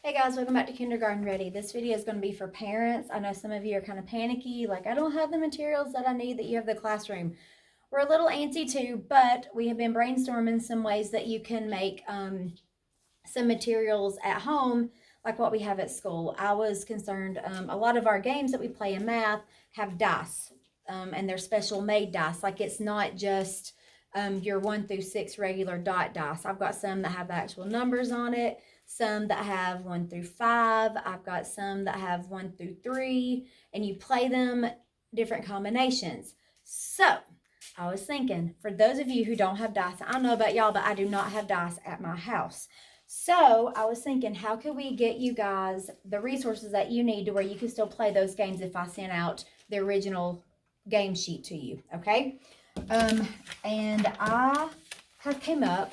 Hey guys, welcome back to Kindergarten Ready. This video is going to be for parents. I know some of you are kind of panicky, like I don't have the materials that I need that you have the classroom. We're a little antsy too, but we have been brainstorming some ways that you can make some materials at home like what we have at school. I was concerned, a lot of our games that we play in math have dice, and they're special made dice. Like it's not just your 1 through 6 regular dot dice. I've got some that have actual numbers on it, some that have 1 through 5. I've got some that have 1 through 3, and you play them different combinations. So I was thinking, for those of you who don't have dice, I don't know about y'all, but I do not have dice at my house. So I was thinking, how could we get you guys the resources that you need to where you can still play those games if I sent out the original game sheet to you, okay? And I have came up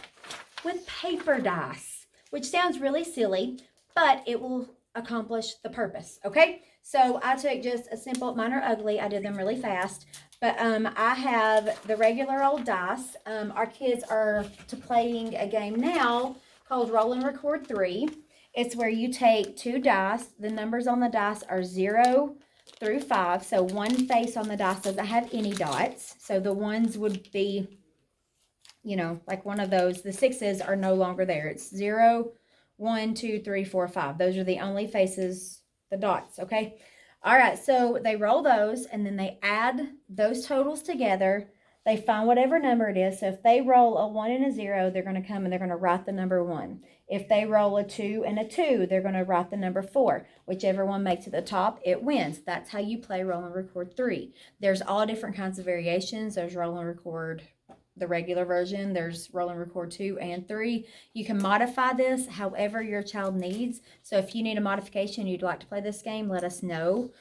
with paper dice, which sounds really silly, but it will accomplish the purpose, okay? So I took just a simple, mine are ugly, I did them really fast, but I have the regular old dice. Our kids are playing a game now called Roll and Record 3. It's where you take 2 dice. The numbers on the dice are 0 through 5. So one face on the dice doesn't have any dots. So the ones would be, like one of those. The 6s are no longer there. It's 0, 1, 2, 3, 4, 5. Those are the only faces, the dots, okay? All right, so they roll those, and then they add those totals together. They find whatever number it is. So if they roll a 1 and a 0, they're going to come and they're going to write the number 1. If they roll a 2 and a 2, they're going to write the number 4. Whichever one makes it to the top, it wins. That's how you play Roll and Record 3. There's all different kinds of variations. There's Roll and Record, the regular version. There's Roll and Record 2 and 3. You can modify this however your child needs. So if you need a modification, you'd like to play this game, let us know.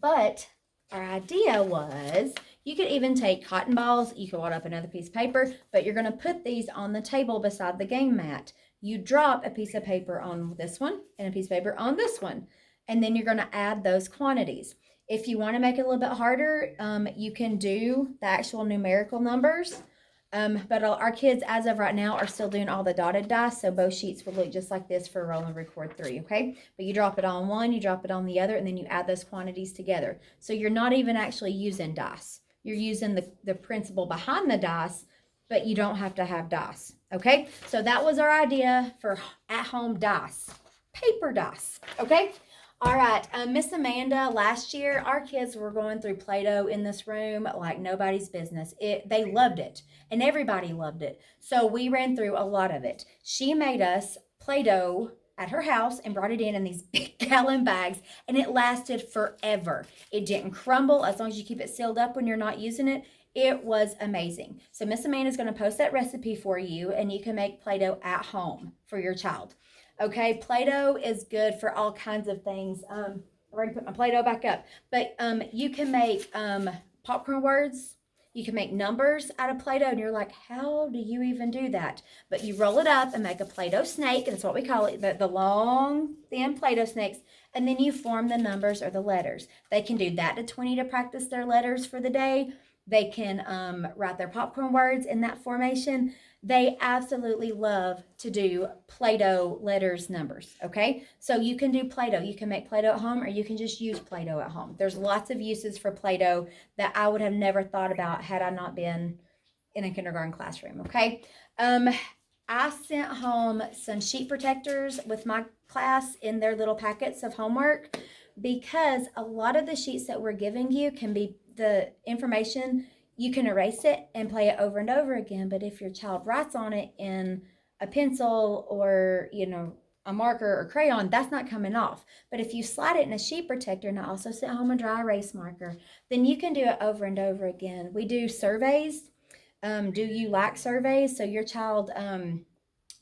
But our idea was you could even take cotton balls. You could wad up another piece of paper, but you're going to put these on the table beside the game mat. You drop a piece of paper on this one and a piece of paper on this one, and then you're going to add those quantities. If you want to make it a little bit harder, you can do the actual numerical numbers. But our kids, as of right now, are still doing all the dotted dice, so both sheets will look just like this for Roll and Record 3, okay? But you drop it on one, you drop it on the other, and then you add those quantities together. So you're not even actually using dice. You're using the principle behind the dice, but you don't have to have dice, okay? So that was our idea for at-home dice, paper dice, okay? All right, Miss Amanda, last year our kids were going through Play-Doh in this room like nobody's business. They loved it, and everybody loved it. So we ran through a lot of it. She made us Play-Doh at her house and brought it in these big gallon bags, and it lasted forever. It didn't crumble as long as you keep it sealed up when you're not using it. It was amazing. So Miss Amanda's going to post that recipe for you, and you can make Play-Doh at home for your child. Okay, Play-Doh is good for all kinds of things. I've already put my Play-Doh back up. But you can make popcorn words. You can make numbers out of Play-Doh. And you're like, how do you even do that? But you roll it up and make a Play-Doh snake. And that's what we call it, the long, thin Play-Doh snakes. And then you form the numbers or the letters. They can do that to 20 to practice their letters for the day. They can write their popcorn words in that formation. They absolutely love to do Play-Doh letters, numbers, okay? So you can do Play-Doh. You can make Play-Doh at home, or you can just use Play-Doh at home. There's lots of uses for Play-Doh that I would have never thought about had I not been in a kindergarten classroom, okay? I sent home some sheet protectors with my class in their little packets of homework because a lot of the sheets that we're giving you can be the information. You can erase it and play it over and over again, but if your child writes on it in a pencil or, a marker or crayon, that's not coming off. But if you slide it in a sheet protector, and I also sent home a dry erase marker, then you can do it over and over again. We do surveys. Do you like surveys? So your child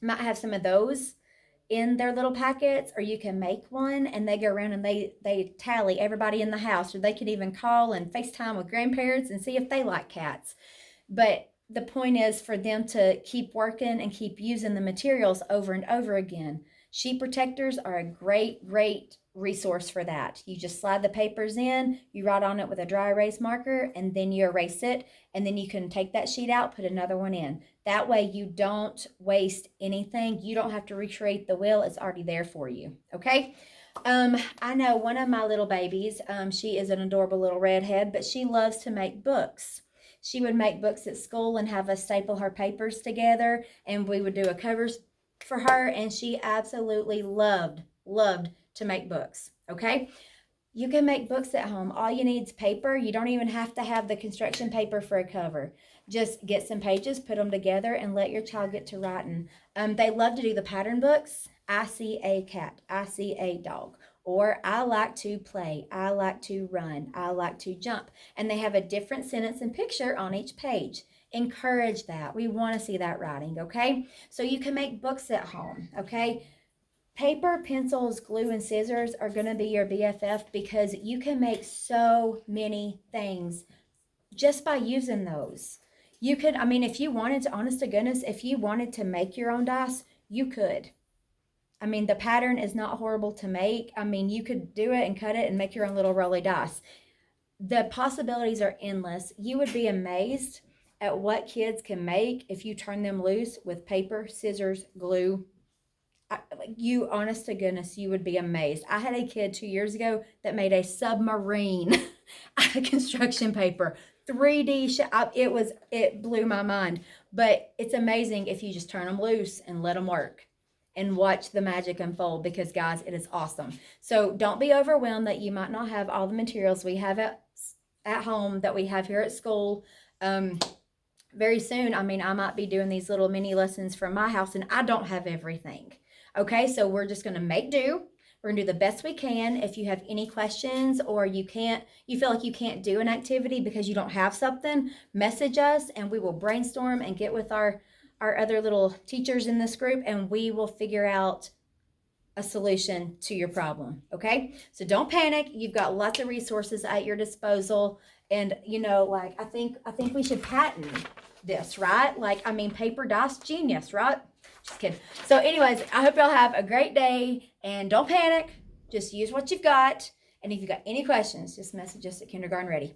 might have some of those in their little packets, or you can make one and they go around and they tally everybody in the house, or they could even call and FaceTime with grandparents and see if they like cats. But the point is for them to keep working and keep using the materials over and over again. Sheet protectors are a great resource for that. You just slide the papers in, you write on it with a dry erase marker, and then you erase it, and then you can take that sheet out, put another one in. That way you don't waste anything. You don't have to recreate the wheel. It's already there for you, okay? I know one of my little babies, she is an adorable little redhead, but she loves to make books. She would make books at school and have us staple her papers together, and we would do a covers for her, and she absolutely loved to make books. Okay, you can make books at home. All you need is paper. You don't even have to have the construction paper for a cover. Just get some pages, put them together, and let your child get to writing. They love to do the pattern books. I see a cat, I see a dog, or I like to play, I like to run, I like to jump. And they have a different sentence and picture on each page. Encourage that. We want to see that writing, okay? So you can make books at home, okay? Paper, pencils, glue, and scissors are going to be your BFF because you can make so many things just by using those. You could, I mean, if you wanted to, honest to goodness, if you wanted to make your own dice, you could. I mean, the pattern is not horrible to make. I mean, you could do it and cut it and make your own little rolly dice. The possibilities are endless. You would be amazed at what kids can make if you turn them loose with paper, scissors, glue. You, honest to goodness, you would be amazed. I had a kid 2 years ago that made a submarine out of construction paper. 3D, it blew my mind. But it's amazing if you just turn them loose and let them work and watch the magic unfold because, guys, it is awesome. So don't be overwhelmed that you might not have all the materials we have at home that we have here at school. Very soon, I mean, I might be doing these little mini lessons from my house and I don't have everything. Okay, so we're just going to make do. We're going to do the best we can. If you have any questions or you feel like you can't do an activity because you don't have something, message us and we will brainstorm and get with our other little teachers in this group and we will figure out a solution to your problem. Okay, so don't panic. You've got lots of resources at your disposal, and like I think we should patent this, right? Like, I mean, paper dice genius, right? Just kidding. So anyways, I hope y'all have a great day and don't panic. Just use what you've got, and if you've got any questions, just message us at Kindergarten Ready.